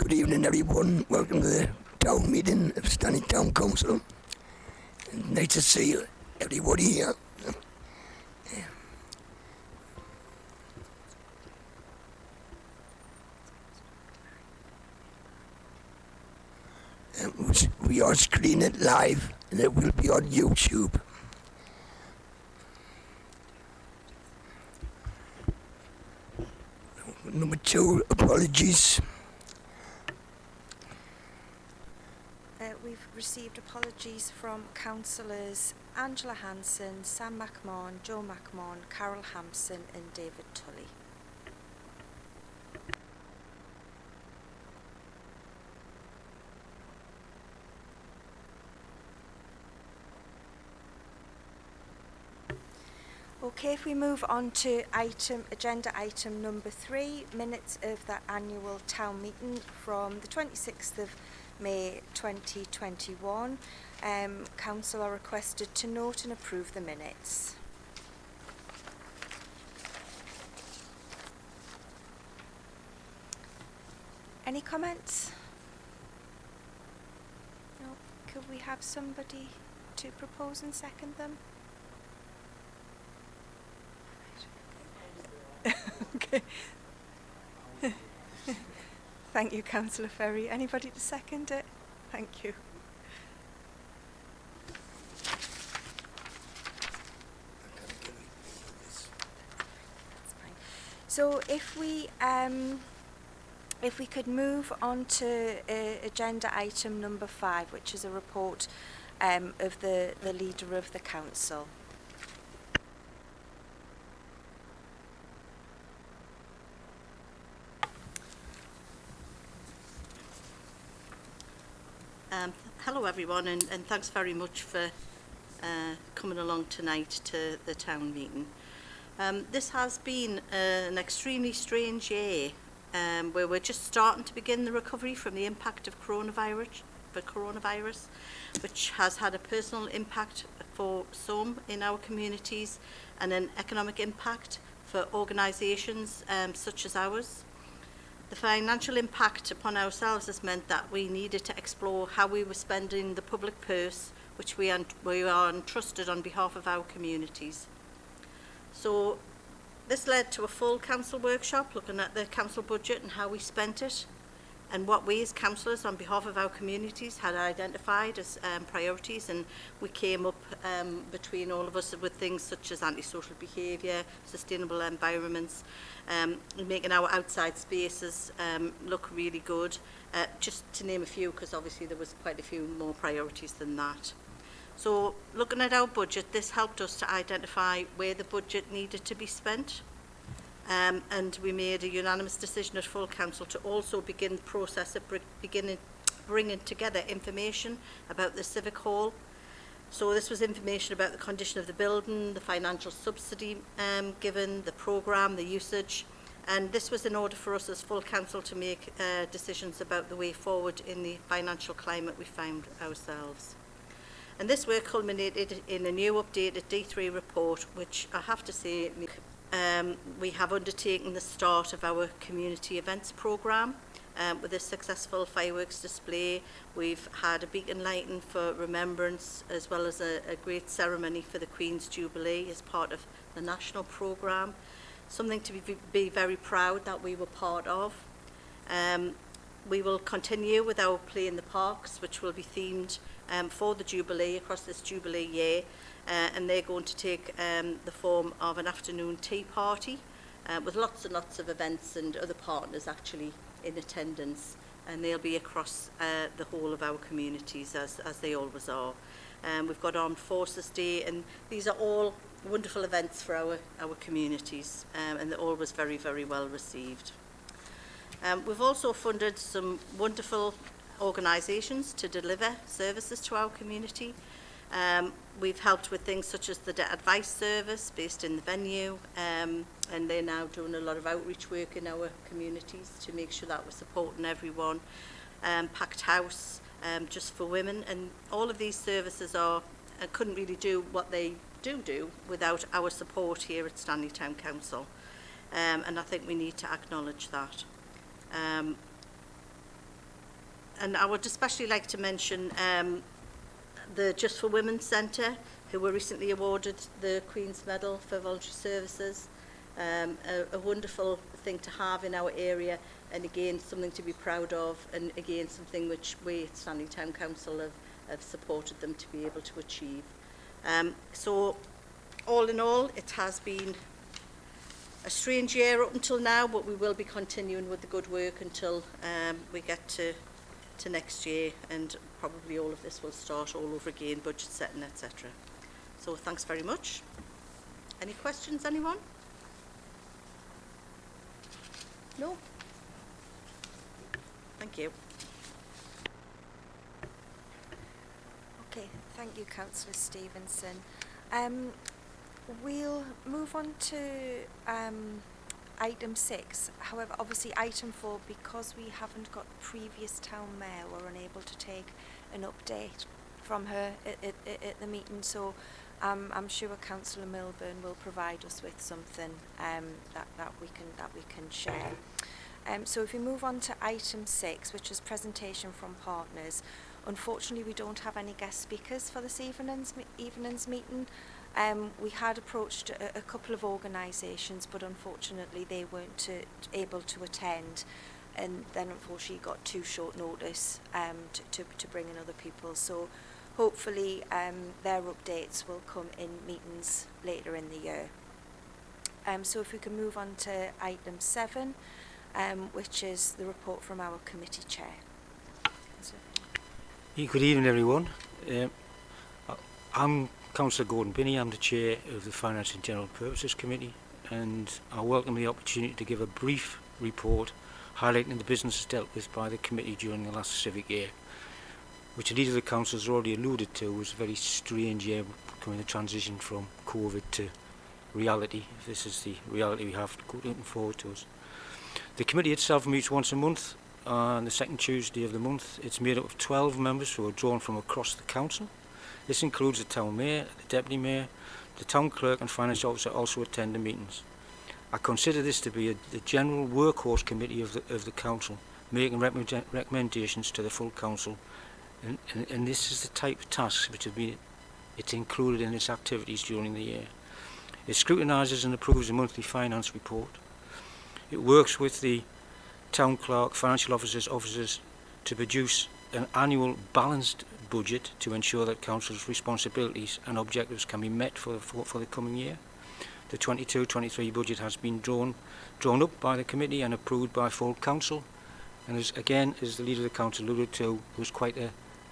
Good evening, everyone. Welcome to the town meeting of Stanley Town Council. Nice to see everybody here. We are screening it live, and it will be on YouTube. Number 2, apologies. We've received apologies from councillors Angela Hanson, Sam McMahon, Joe McMahon, Carol Hampson and David Tully. Okay, if we move on to agenda item number 3, minutes of the annual town meeting from the 26th of May 2021. Council are requested to note and approve the minutes. Any comments? No. Could we have somebody to propose and second them? Okay. Thank you, Councillor Ferry. Anybody to second it? Thank you. That's fine. So if we could move on to agenda item number 5, which is a report of the leader of the council. Hello everyone, and thanks very much for coming along tonight to the town meeting. This has been an extremely strange year where we're just starting to begin the recovery from the impact of coronavirus, which has had a personal impact for some in our communities and an economic impact for organisations such as ours. The financial impact upon ourselves has meant that we needed to explore how we were spending the public purse, which we are entrusted on behalf of our communities. So this led to a full council workshop looking at the council budget and how we spent it, and what we as councillors on behalf of our communities had identified as priorities, and we came up between all of us with things such as antisocial behaviour, sustainable environments, making our outside spaces look really good, just to name a few, because obviously there was quite a few more priorities than that. So looking at our budget, this helped us to identify where the budget needed to be spent. And we made a unanimous decision at full council to also begin the process of bringing together information about the civic hall. So this was information about the condition of the building, the financial subsidy given, the programme, the usage, and this was in order for us as full council to make decisions about the way forward in the financial climate we found ourselves. And this work culminated in a new updated D3 report, which I have to say, we have undertaken the start of our community events programme with a successful fireworks display. We've had a beacon lighting for remembrance, as well as a great ceremony for the Queen's Jubilee as part of the national programme. Something to be very proud that we were part of. We will continue with our Play in the Parks, which will be themed for the Jubilee across this Jubilee year. And they're going to take the form of an afternoon tea party with lots and lots of events and other partners actually in attendance, and they'll be across the whole of our communities as they always are. We've got Armed Forces Day, and these are all wonderful events for our communities, and they're always very, very well received. We've also funded some wonderful organisations to deliver services to our community. We've helped with things such as the debt advice service based in the venue, and they're now doing a lot of outreach work in our communities to make sure that we're supporting everyone. Packed House, just for women, and all of these services couldn't really do what they do without our support here at Stanley Town Council, and I think we need to acknowledge that. And I would especially like to mention the Just for Women Centre, who were recently awarded the Queen's Medal for voluntary services. A wonderful thing to have in our area, and again something to be proud of, and again something which we at Stanley Town Council have supported them to be able to achieve. So all in all, it has been a strange year up until now, but we will be continuing with the good work until we get to next year, and probably all of this will start all over again, budget setting, etc. So thanks very much. Any questions, anyone? No? Thank you. Okay, thank you, Councillor Stevenson. We'll move on to item 6. However, obviously item 4, because we haven't got previous town mayor, we're unable to take an update from her at the meeting. So I'm sure Councillor Milburn will provide us with something that we can share. So if we move on to item 6, which is presentation from partners, unfortunately we don't have any guest speakers for this evening's meeting. We had approached a couple of organisations, but unfortunately they weren't able to attend, and then unfortunately got too short notice to bring in other people. So hopefully their updates will come in meetings later in the year. So if we can move on to item 7, which is the report from our committee chair. Good evening, everyone. I'm Councillor Gordon Binney. I'm the chair of the Finance and General Purposes Committee, and I welcome the opportunity to give a brief report highlighting the businesses dealt with by the committee during the last civic year, which the leader of the council has already alluded to was a very strange year, coming the transition from COVID to reality. This is the reality we have looking forward to us. The committee itself meets once a month on the second Tuesday of the month. It's made up of 12 members who are drawn from across the council. This includes the town mayor, the deputy mayor, the town clerk and finance officer also attend the meetings. I consider this to be the general workhorse committee of the council, making recommendations to the full council, and this is the type of tasks which have been included in its activities during the year. It scrutinises and approves the monthly finance report. It works with the town clerk, financial officers to produce an annual balanced budget to ensure that council's responsibilities and objectives can be met for the coming year. The 22-23 budget has been drawn up by the committee and approved by full council, and as the leader of the council alluded to, there was quite an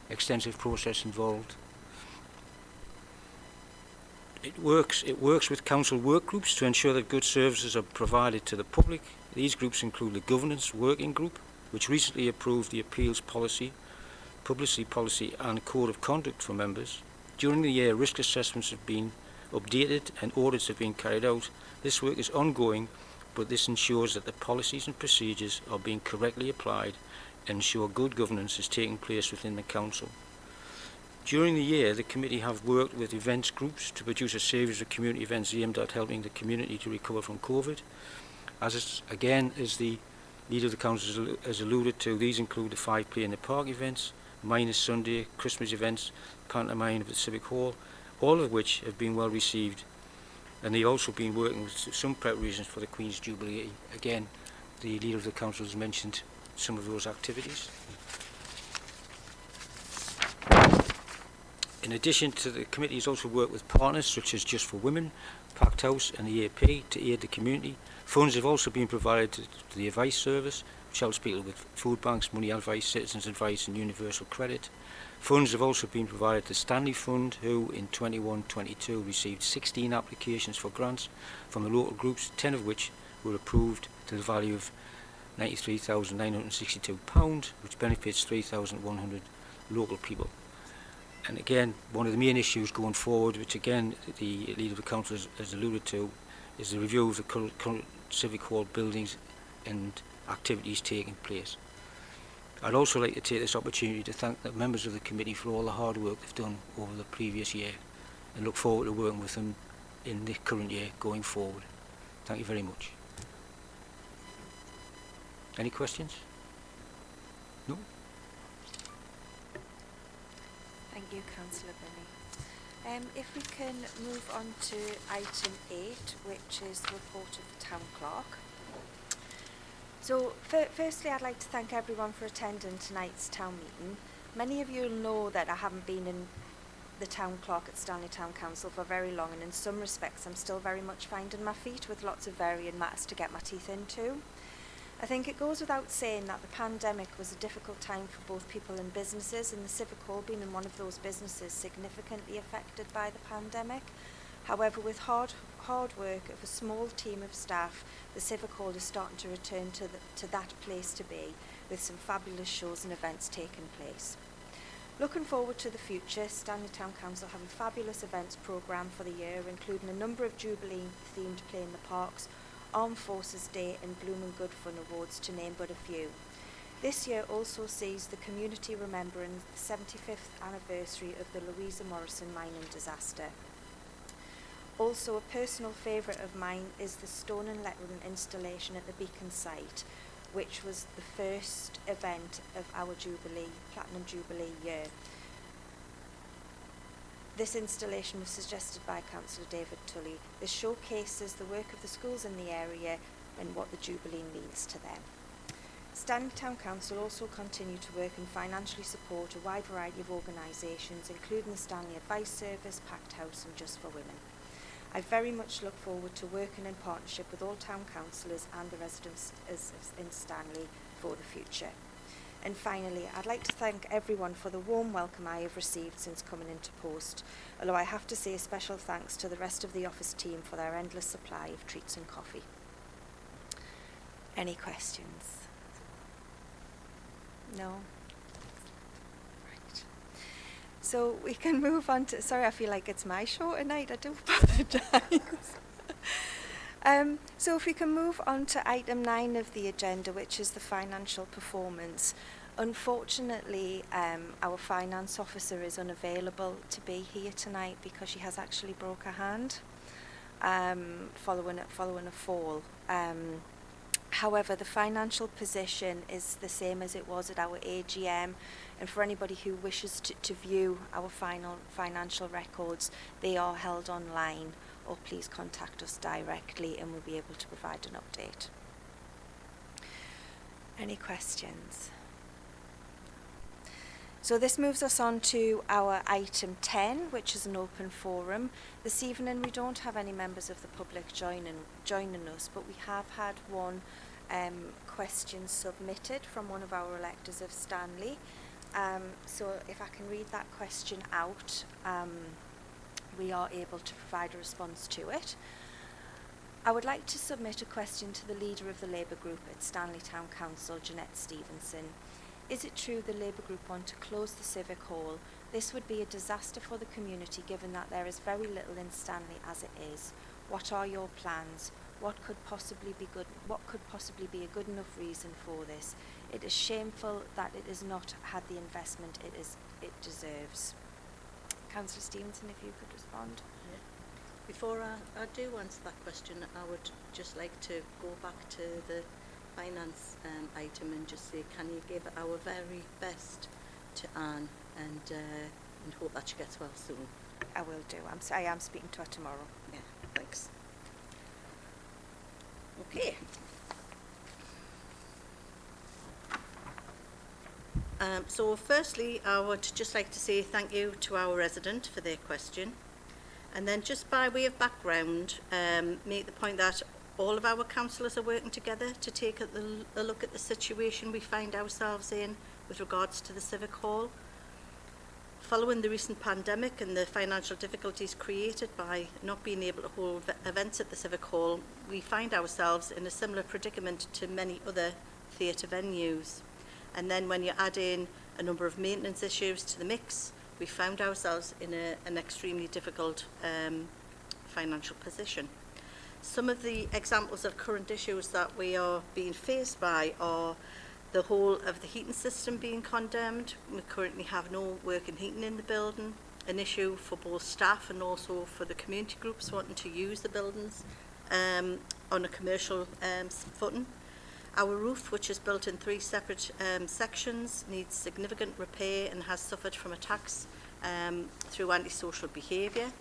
extensive process involved. It works with council work groups to ensure that good services are provided to the public. These groups include the Governance Working Group, which recently approved the appeals policy, publicity policy and code of conduct for members. During the year, risk assessments have been updated and audits have been carried out. This work is ongoing, but this ensures that the policies and procedures are being correctly applied and ensure good governance is taking place within the council. During the year, the committee have worked with events groups to produce a series of community events aimed at helping the community to recover from COVID. As the leader of the council has alluded to, these include the 5 Play in the Park events, Miners Sunday, Christmas events, pantomime at the Civic Hall, all of which have been well received, and they've also been working with some preparations for the Queen's Jubilee. Again, the leader of the council has mentioned some of those activities. In addition to the committee has also worked with partners such as Just for Women, Packed House and the AP to aid the community. Funds have also been provided to the advice service, which helps people with food banks, money advice, citizens advice and universal credit. Funds have also been provided to Stanley Fund, who in 21-22 received 16 applications for grants from the local groups, 10 of which were approved to the value of £93,962, which benefits 3,100 local people. And again, one of the main issues going forward, which again the leader of the council has alluded to, is the review of the current Civic Hall buildings and activities taking place. I'd also like to take this opportunity to thank the members of the committee for all the hard work they've done over the previous year, and look forward to working with them in the current year going forward. Thank you very much. Any questions? No? Thank you, Councillor Binney. If we can move on to item 8, which is the report of the Town Clerk. So, firstly, I'd like to thank everyone for attending tonight's town meeting. Many of you will know that I haven't been in the Town Clerk at Stanley Town Council for very long, and in some respects I'm still very much finding my feet with lots of varying matters to get my teeth into. I think it goes without saying that the pandemic was a difficult time for both people and businesses, and the Civic Hall being in one of those businesses significantly affected by the pandemic. However, with hard work of a small team of staff, the Civic Hall is starting to return to that place to be, with some fabulous shows and events taking place. Looking forward to the future, Stanley Town Council have a fabulous events programme for the year, including a number of Jubilee-themed play in the parks, Armed Forces Day and Blooming Good Fun Awards, to name but a few. This year also sees the community remembering the 75th anniversary of the Louisa Morrison mining disaster. Also, a personal favourite of mine is the stone and lettering installation at the Beacon site, which was the first event of our Platinum Jubilee year. This installation was suggested by Councillor David Tully. This showcases the work of the schools in the area and what the Jubilee means to them. Stanley Town Council also continue to work and financially support a wide variety of organisations, including the Stanley Advice Service, Pact House and Just for Women. I very much look forward to working in partnership with all town councillors and the residents in Stanley for the future. And finally, I'd like to thank everyone for the warm welcome I have received since coming into post, although I have to say a special thanks to the rest of the office team for their endless supply of treats and coffee. Any questions? No? Right. So we can move on to, sorry, I feel like it's my show tonight, I do apologise. So if we can move on to item 9 of the agenda, which is the financial performance. Unfortunately, our finance officer is unavailable to be here tonight because she has actually broke her hand following a fall. However, the financial position is the same as it was at our AGM, and for anybody who wishes to view our financial records, they are held online, or please contact us directly and we'll be able to provide an update. Any questions? So this moves us on to our item 10, which is an open forum. This evening we don't have any members of the public joining us, but we have had one question submitted from one of our electors of Stanley. So if I can read that question out, we are able to provide a response to it. I would like to submit a question to the leader of the Labour group at Stanley Town Council, Jeanette Stevenson. Is it true the Labour group want to close the Civic Hall? This would be a disaster for the community given that there is very little in Stanley as it is. What are your plans? What could possibly be a good enough reason for this? It is shameful that it has not had the investment it deserves. Councillor Stevenson, if you could respond. Yeah. Before I do answer that question, I would just like to go back to the finance item and just say, can you give our very best to Anne and hope that she gets well soon. I will do. I am speaking to her tomorrow. Yeah, thanks. Okay. So firstly, I would just like to say thank you to our resident for their question. And then just by way of background, make the point that all of our councillors are working together to take a look at the situation we find ourselves in with regards to the Civic Hall. Following the recent pandemic and the financial difficulties created by not being able to hold events at the Civic Hall, we find ourselves in a similar predicament to many other theatre venues. And then when you add in a number of maintenance issues to the mix, we found ourselves in an extremely difficult financial position. Some of the examples of current issues that we are being faced by are the whole of the heating system being condemned. We currently have no working heating in the building, an issue for both staff and also for the community groups wanting to use the buildings on a commercial footing. Our roof, which is built in 3 separate sections, needs significant repair and has suffered from attacks through antisocial behaviour.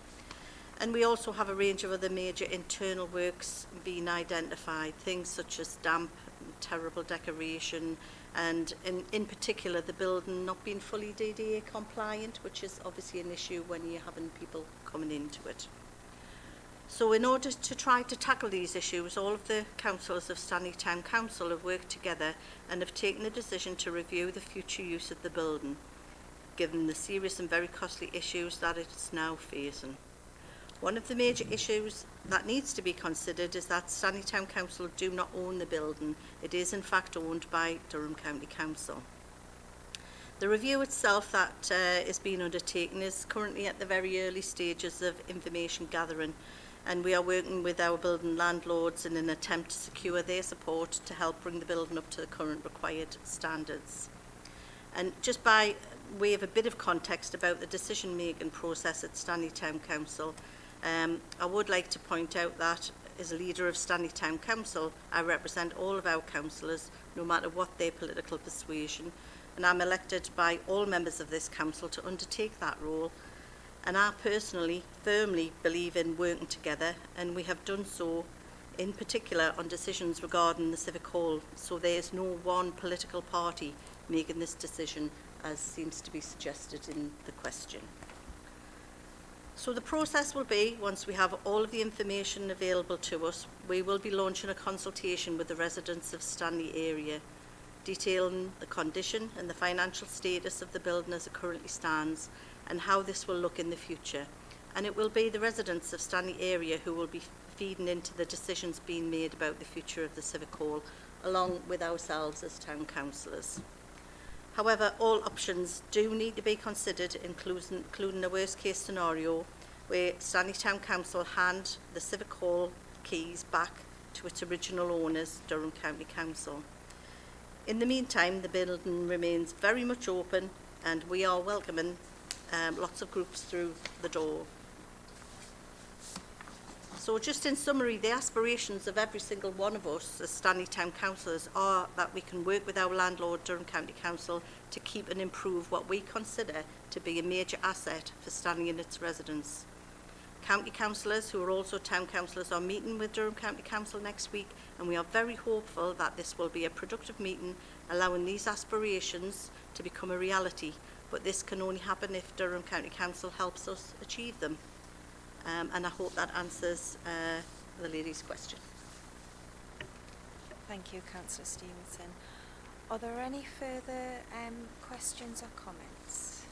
And we also have a range of other major internal works being identified, things such as damp, terrible decoration, and in particular the building not being fully DDA compliant, which is obviously an issue when you're having people coming into it. So in order to try to tackle these issues, all of the councillors of Stanley Town Council have worked together and have taken the decision to review the future use of the building, given the serious and very costly issues that it's now facing. One of the major issues that needs to be considered is that Stanley Town Council do not own the building. It is in fact owned by Durham County Council. The review itself that is being undertaken is currently at the very early stages of information gathering, and we are working with our building landlords in an attempt to secure their support to help bring the building up to the current required standards. And just by way of a bit of context about the decision-making process at Stanley Town Council, I would like to point out that as a leader of Stanley Town Council, I represent all of our councillors, no matter what their political persuasion, and I'm elected by all members of this council to undertake that role. And I personally firmly believe in working together, and we have done so in particular on decisions regarding the Civic Hall, so there is no one political party making this decision, as seems to be suggested in the question. So the process will be, once we have all of the information available to us, we will be launching a consultation with the residents of Stanley area, detailing the condition and the financial status of the building as it currently stands, and how this will look in the future. And it will be the residents of Stanley area who will be feeding into the decisions being made about the future of the Civic Hall, along with ourselves as town councillors. However, all options do need to be considered, including a worst case scenario where Stanley Town Council hand the Civic Hall keys back to its original owners, Durham County Council. In the meantime, the building remains very much open, and we are welcoming lots of groups through the door. So just in summary, the aspirations of every single one of us as Stanley Town Councillors are that we can work with our landlord, Durham County Council, to keep and improve what we consider to be a major asset for Stanley and its residents. County councillors, who are also town councillors, are meeting with Durham County Council next week, and we are very hopeful that this will be a productive meeting, allowing these aspirations to become a reality. But this can only happen if Durham County Council helps us achieve them. And I hope that answers the lady's question. Thank you, Councillor Stevenson. Are there any further questions or comments?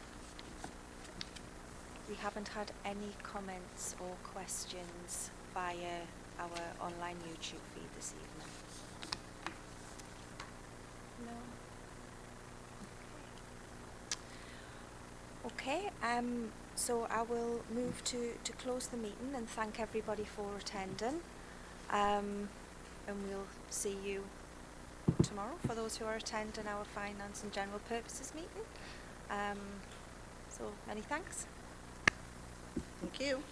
We haven't had any comments or questions via our online YouTube feed this evening. No? Okay, so I will move to close the meeting and thank everybody for attending. And we'll see you tomorrow for those who are attending our Finance and General Purposes meeting. So many thanks. Thank you.